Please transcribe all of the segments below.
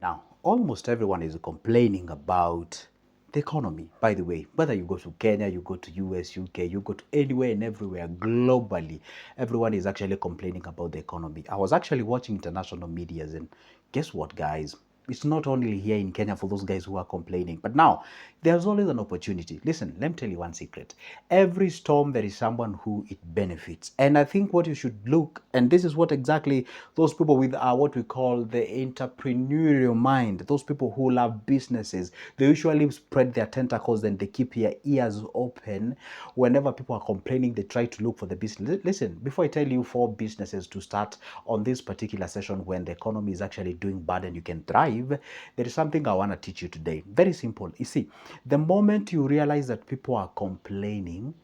Now, almost everyone is complaining about the economy, by the way. Whether you go to Kenya, you go to US, UK, you go to anywhere and everywhere globally, everyone is actually complaining about the economy. I was actually watching international medias, and guess what, guys? It's not only here in Kenya for those guys who are complaining, but now there's always an opportunity. Listen, let me tell you one secret. Every storm, there is someone who it benefits. And I think what you should look, and this is what exactly those people with what we call the entrepreneurial mind, those people who love businesses, they usually spread their tentacles and they keep their ears open. Whenever people are complaining, they try to look for the business. Listen, before I tell you 4 businesses to start on this particular session when the economy is actually doing bad and you can thrive, there is something I want to teach you today. Very simple. You see, the moment you realize that people are complaining,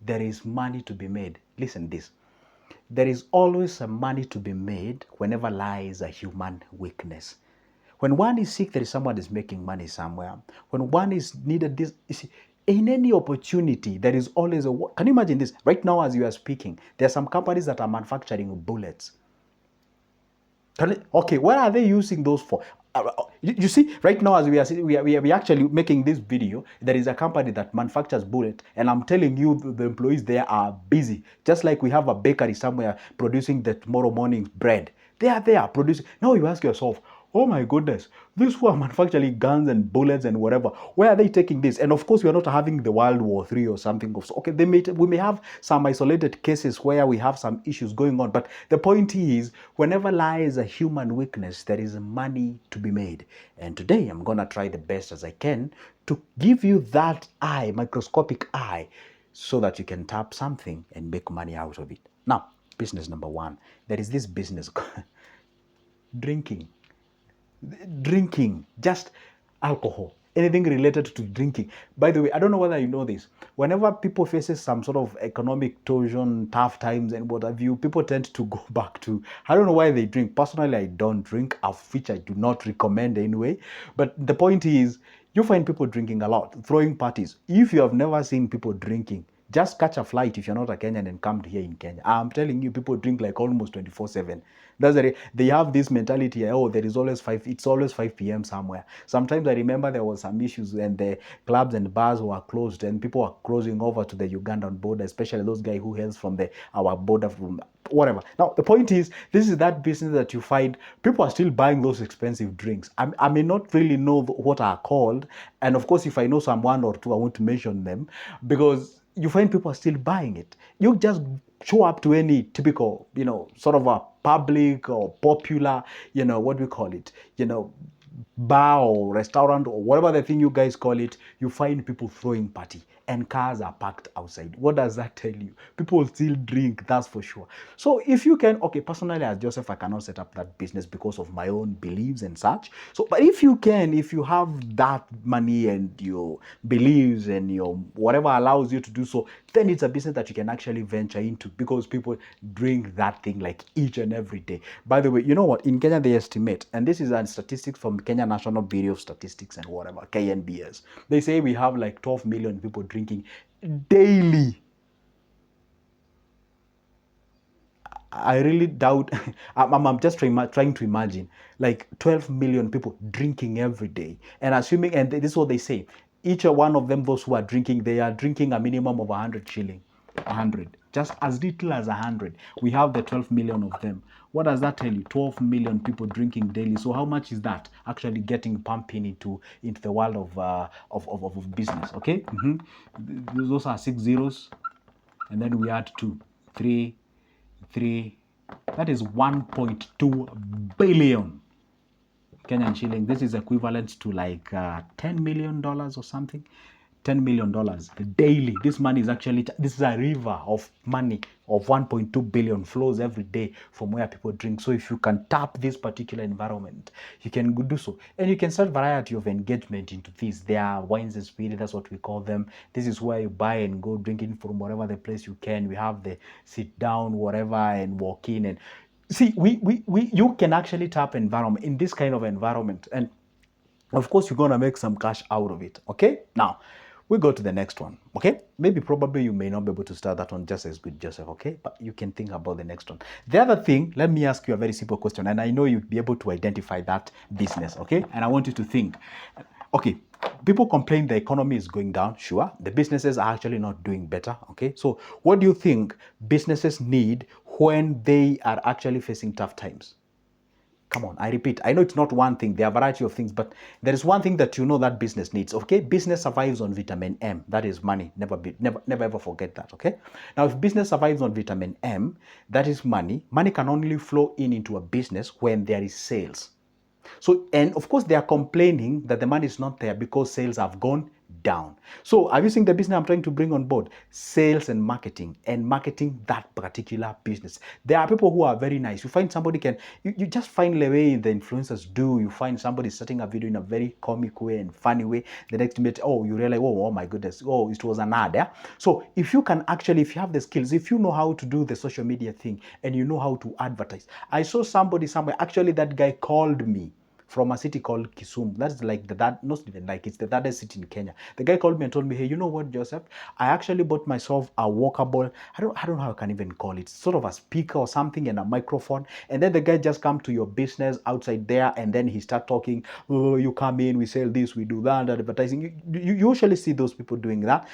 there is money to be made. Listen this. There is always some money to be made whenever lies a human weakness. When one is sick, there is someone is making money somewhere. When one is needed, this, you see, in any opportunity, there is always a. Can you imagine this? Right now, as you are speaking, there are some companies that are manufacturing bullets. Okay, what are they using those for? You see, right now as we are actually making this video, there is a company that manufactures bullet, and I'm telling you, the employees there are busy. Just like we have a bakery somewhere producing the tomorrow morning's bread. They are there producing. Now you ask yourself, oh my goodness, these who are manufacturing guns and bullets and whatever, where are they taking this? And of course, we are not having the World War III or something. Okay, we may have some isolated cases where we have some issues going on. But the point is, whenever lies a human weakness, there is money to be made. And today, I'm going to try the best as I can to give you that eye, microscopic eye, so that you can tap something and make money out of it. Now, business number one, there is this business drinking. Drinking, just alcohol, anything related to drinking. By the way, I don't know whether you know this. Whenever people faces some sort of economic torsion, tough times and what have you, people tend to go back to, I don't know why they drink. Personally, I don't drink, of which I do not recommend anyway. But the point is, you find people drinking a lot, throwing parties. If you have never seen people drinking, just catch a flight if you're not a Kenyan and come here in Kenya. I'm telling you, people drink like almost 24/7. They have this mentality, oh, there is always it's always 5 p.m. somewhere. Sometimes I remember there was some issues and the clubs and bars were closed and people were crossing over to the Ugandan border, especially those guys who hails from our border from whatever. Now, the point is, this is that business that you find people are still buying those expensive drinks. I may not really know what are called. And of course, if I know someone or two, I want to mention them because you find people are still buying it. You just show up to any typical, sort of a public or popular, what do we call it, bar or restaurant or whatever the thing you guys call it, you find people throwing party and cars are parked outside. What does that tell you? People still drink, that's for sure. So if you can, okay, personally as Joseph, I cannot set up that business because of my own beliefs and such. So, but if you can, if you have that money and your beliefs and your whatever allows you to do so, then it's a business that you can actually venture into because people drink that thing like each and every day. By the way, you know what? In Kenya, they estimate, and this is a statistics from Kenya National Bureau of Statistics and whatever, KNBS. They say we have like 12 million people drinking daily. I really doubt. I'm just trying to imagine like 12 million people drinking every day. And assuming, and this is what they say, each one of them, those who are drinking, they are drinking a minimum of 100 shilling. 100. Just as little as 100. We have the 12 million of them. What does that tell you? 12 million people drinking daily. So how much is that actually getting pumping into the world of business? Okay. Those are 6 zeros. And then we add 2, 3, that is 1.2 billion Kenyan shilling. This is equivalent to like $10 million or something. $10 million daily. This money is actually, this is a river of money of 1.2 billion flows every day from where people drink. So if you can tap this particular environment, you can do so. And you can start variety of engagement into this. There are wines and spirits, that's what we call them. This is where you buy and go drinking from whatever the place you can. We have the sit down, whatever, and walk in. And see, you can actually tap environment in this kind of environment. And of course, you're going to make some cash out of it. Okay? Now, We go to the next one, okay? Maybe probably you may not be able to start that one just as good, Joseph, okay? But you can think about the next one. The other thing, let me ask you a very simple question, and I know you'll be able to identify that business, okay? And I want you to think, okay, people complain the economy is going down, sure. The businesses are actually not doing better, okay? So what do you think businesses need when they are actually facing tough times? Come on, I repeat, I know it's not one thing, there are a variety of things, but there is one thing that you know that business needs, okay? Business survives on vitamin M, that is money. Never ever forget that, okay? Now, if business survives on vitamin M, that is money. Money can only flow in into a business when there is sales. So, and of course, they are complaining that the money is not there because sales have gone down. So, are you seeing the business I'm trying to bring on board? Sales and marketing that particular business. There are people who are very nice. You find somebody you just find the way the influencers do. You find somebody setting a video in a very comic way and funny way. The next minute, oh, you realize, oh my goodness, oh, it was an ad. Yeah? So, if you have the skills, if you know how to do the social media thing and you know how to advertise. I saw somebody somewhere, actually, that guy called me from a city called Kisumu. That's like not even like, it's the third city in Kenya. The guy called me and told me, hey, you know what, Joseph? I actually bought myself a walkable, I don't know how I can even call it, sort of a speaker or something and a microphone. And then the guy just come to your business outside there and then he start talking, oh, you come in, we sell this, we do that, advertising. You usually see those people doing that.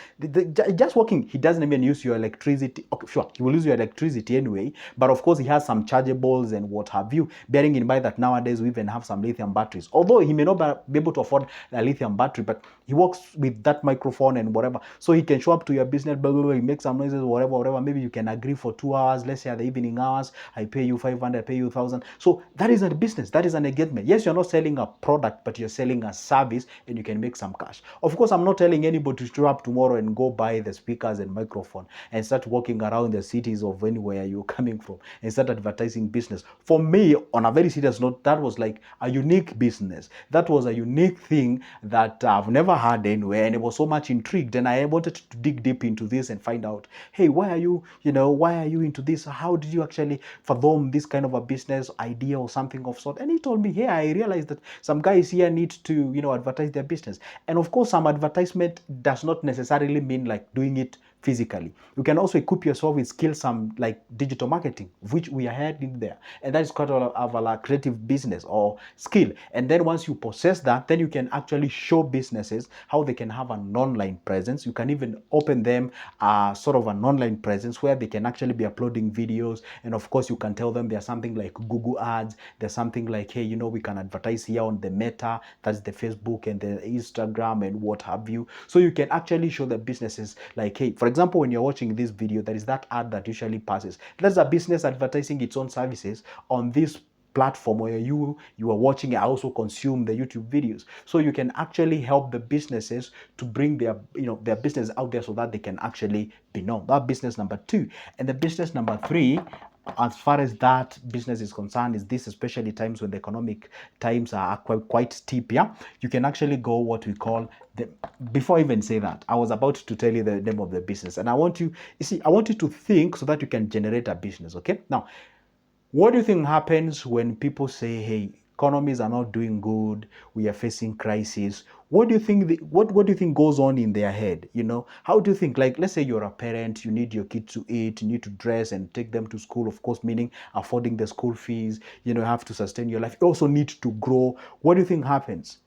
Just working, he doesn't even use your electricity. Okay, sure, he will use your electricity anyway, but of course he has some chargeables and what have you, bearing in mind that nowadays we even have some lithium batteries. Although he may not be able to afford a lithium battery, but he works with that microphone and whatever. So he can show up to your business, blah, blah, blah, he makes some noises, whatever. Maybe you can agree for 2 hours, let's say at the evening hours, I pay you 500, I pay you 1,000. So that is a business, that is an engagement. Yes, you're not selling a product, but you're selling a service and you can make some cash. Of course, I'm not telling anybody to show up tomorrow and go buy the speakers and microphone and start walking around the cities of anywhere you're coming from and start advertising business. For me, on a very serious note, that was like a unique business. That was a unique thing that I've never had anywhere, and it was so much intrigued, and I wanted to dig deep into this and find out, hey, why are you into this? How did you actually fathom this kind of a business idea or something of sort? And he told me, hey, I realized that some guys here need to, advertise their business. And of course, some advertisement does not necessarily mean like doing it physically. You can also equip yourself with skills, some like digital marketing, which we are heading there. And that is quite of a creative business or skill. And then once you possess that, then you can actually show businesses how they can have an online presence. You can even open them sort of an online presence where they can actually be uploading videos. And of course, you can tell them there's something like Google Ads. There's something like, hey, we can advertise here on the Meta, that's the Facebook and the Instagram and what have you. So you can actually show the businesses like, hey, for example, when you're watching this video, there is that ad that usually passes. That's a business advertising its own services on this platform where you are watching. I also consume the YouTube videos, so you can actually help the businesses to bring their business out there so that they can actually be known. That business number 2. And the business number 3, as far as that business is concerned, is this, especially times when the economic times are quite steep. Yeah, you can actually go what we call the. Before I even say that, I was about to tell you the name of the business, and I want you to think so that you can generate a business. Okay, now, what do you think happens when people say, hey, economies are not doing good, we are facing crisis? What do you think what do you think goes on in their head? How do you think, like, let's say you're a parent, you need your kids to eat, you need to dress and take them to school, of course, meaning affording the school fees, you have to sustain your life. You also need to grow. What do you think happens?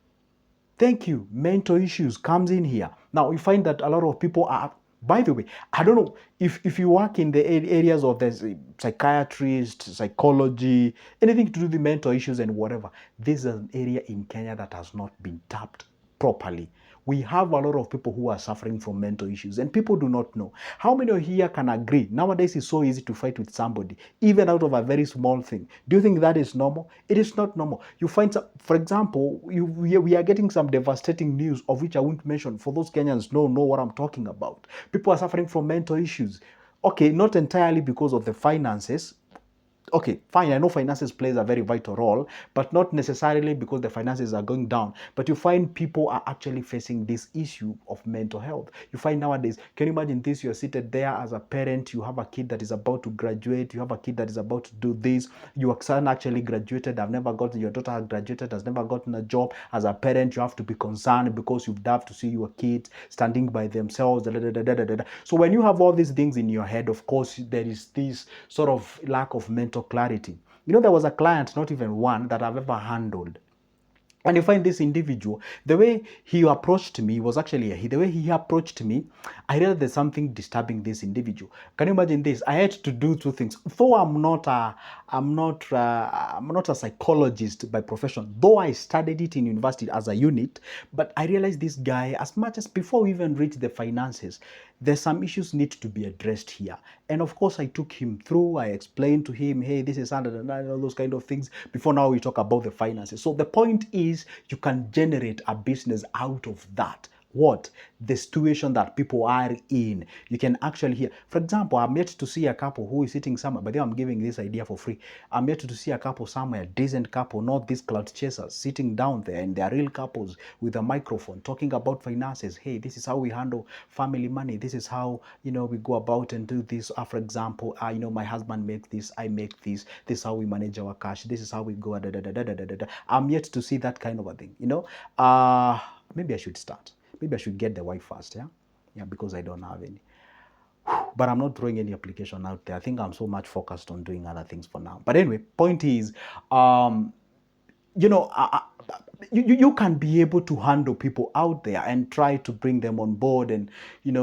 Thank you. Mental issues comes in here. Now, you find that a lot of people are, by the way, I don't know if you work in the areas of the psychiatrist, psychology, anything to do with mental issues and whatever. This is an area in Kenya that has not been tapped properly. We have a lot of people who are suffering from mental issues, and people do not know. How many here can agree? Nowadays, it's so easy to fight with somebody, even out of a very small thing. Do you think that is normal? It is not normal. You find, for example, we are getting some devastating news, of which I won't mention. For those Kenyans know what I'm talking about. People are suffering from mental issues. Okay, not entirely because of the finances. Okay, fine, I know finances plays a very vital role, but not necessarily because the finances are going down. But you find people are actually facing this issue of mental health. You find nowadays, can you imagine this? You're seated there as a parent, you have a kid that is about to graduate, you have a kid that is about to do this, your son actually graduated, I've never gotten, your daughter has graduated, has never gotten a job. As a parent, you have to be concerned because you'd love to see your kids standing by themselves. Da, da, da, da, da, da, da. So when you have all these things in your head, of course, there is this sort of lack of mental clarity. You know, there was a client, not even one, that I've ever handled. And you find this individual, the way he approached me was actually, the way he approached me, I realized there's something disturbing this individual. Can you imagine this? I had to do two things. Though I'm not a psychologist by profession, though I studied it in university as a unit, but I realized this guy, as much as before we even reach the finances, there's some issues need to be addressed here. And of course, I took him through, I explained to him, hey, this is under all those kind of things. Before now, we talk about the finances. So the point is, you can generate a business out of that. What? The situation that people are in. You can actually hear. For example, I'm yet to see a couple who is sitting somewhere, but then I'm giving this idea for free. I'm yet to see a couple somewhere, decent couple, not these cloud chasers, sitting down there, and they're real couples with a microphone talking about finances. Hey, this is how we handle family money. This is how, we go about and do this. For example, my husband makes this, I make this. This is how we manage our cash. This is how we go. Da, da, da, da, da, da, da. I'm yet to see that kind of a thing. Maybe I should start. Maybe I should get the wife first, yeah? Yeah, because I don't have any. But I'm not throwing any application out there. I think I'm so much focused on doing other things for now. But anyway, point is, you know, you can be able to handle people out there and try to bring them on board and,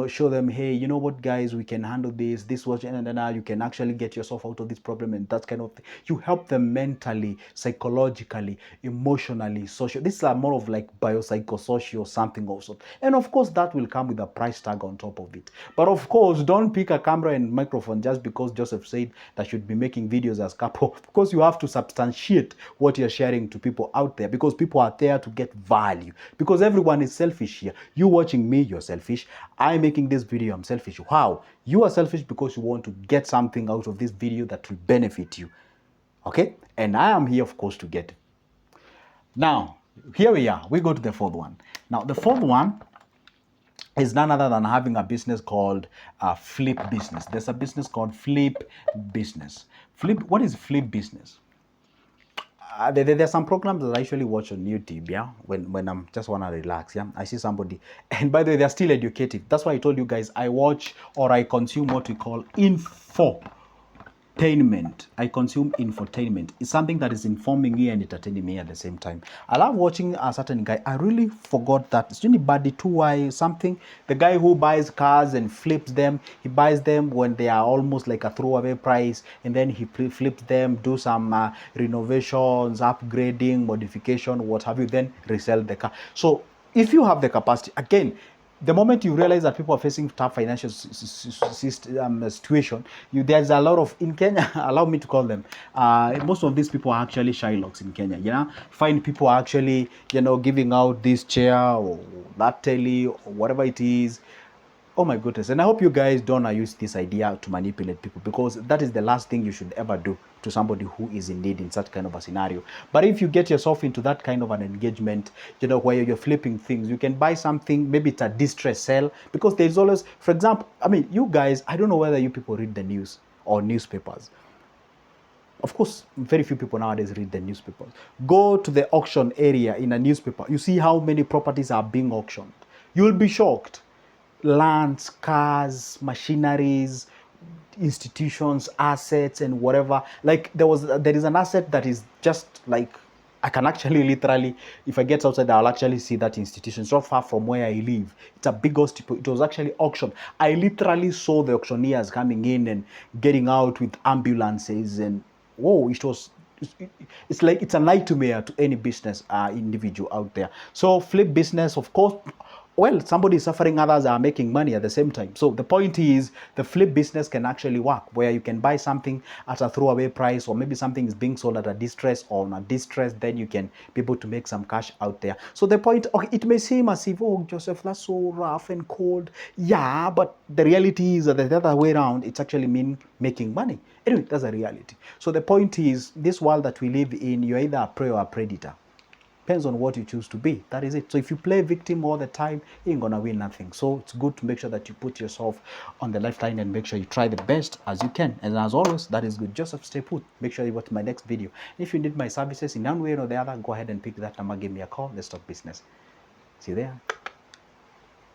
show them, hey, you know what, guys, we can handle this was, and then you can actually get yourself out of this problem, and that kind of thing. You help them mentally, psychologically, emotionally, social. These are more of like biopsychosocial something also. And of course, that will come with a price tag on top of it. But of course, don't pick a camera and microphone just because Joseph said that should be making videos as couple. Of course, you have to substantiate what you're sharing to people out there, because people are there to get value, because everyone is selfish here. You watching me, you're selfish. I'm making this video, I'm selfish. How? You are selfish because you want to get something out of this video that will benefit you. Okay? And I am here, of course, to get it. Now, here we are. We go to the fourth one. Now, the fourth one is none other than having a business called Flip Business. There's a business called Flip Business. What is Flip Business? There's some programs that I usually watch on YouTube, yeah, when I'm just want to relax, yeah. I see somebody, and by the way, they're still educative. That's why I told you guys I watch or I consume what we call infotainment. I consume infotainment. It's something that is informing me and entertaining me at the same time. I love watching a certain guy. I really forgot that. It's really bad. 2Y something. The guy who buys cars and flips them. He buys them when they are almost like a throwaway price, and then he flips them, do some renovations, upgrading, modification, what have you, then resell the car. So if you have the capacity, again, the moment you realize that people are facing tough financial situation, there's a lot of, in Kenya, allow me to call them, most of these people are actually Shylocks in Kenya, find people are actually, giving out this chair or that telly or whatever it is. Oh my goodness. And I hope you guys don't use this idea to manipulate people, because that is the last thing you should ever do to somebody who is in need in such kind of a scenario. But if you get yourself into that kind of an engagement, where you're flipping things, you can buy something, maybe it's a distress sell, because there's always, for example, you guys, I don't know whether you people read the news or newspapers. Of course, very few people nowadays read the newspapers. Go to the auction area in a newspaper. You see how many properties are being auctioned. You'll be shocked. Lands, cars, machineries, institutions, assets, and whatever. Like there is an asset that is just like, I can actually literally, if I get outside, I'll actually see that institution. It's not far from where I live. It's a big hospital. It was actually auctioned. I literally saw the auctioneers coming in and getting out with ambulances, and whoa, it's like it's a nightmare to any business individual out there. So Flip Business, of course, well, somebody is suffering, others are making money at the same time. So the point is, the flip business can actually work, where you can buy something at a throwaway price, or maybe something is being sold at a distress or on a distress, then you can be able to make some cash out there. So the point, okay, it may seem as if, oh, Joseph, that's so rough and cold. Yeah, but the reality is that the other way around, it's actually mean making money. Anyway, that's a reality. So the point is, this world that we live in, you're either a prey or a predator. Depends on what you choose to be. That is it. So if you play victim all the time, you ain't gonna win nothing. So it's good to make sure that you put yourself on the lifeline and make sure you try the best as you can. And as always, that is good. Joseph, stay put. Make sure you watch my next video. If you need my services in one way or the other, go ahead and pick that number, give me a call. Let's talk business. See you there.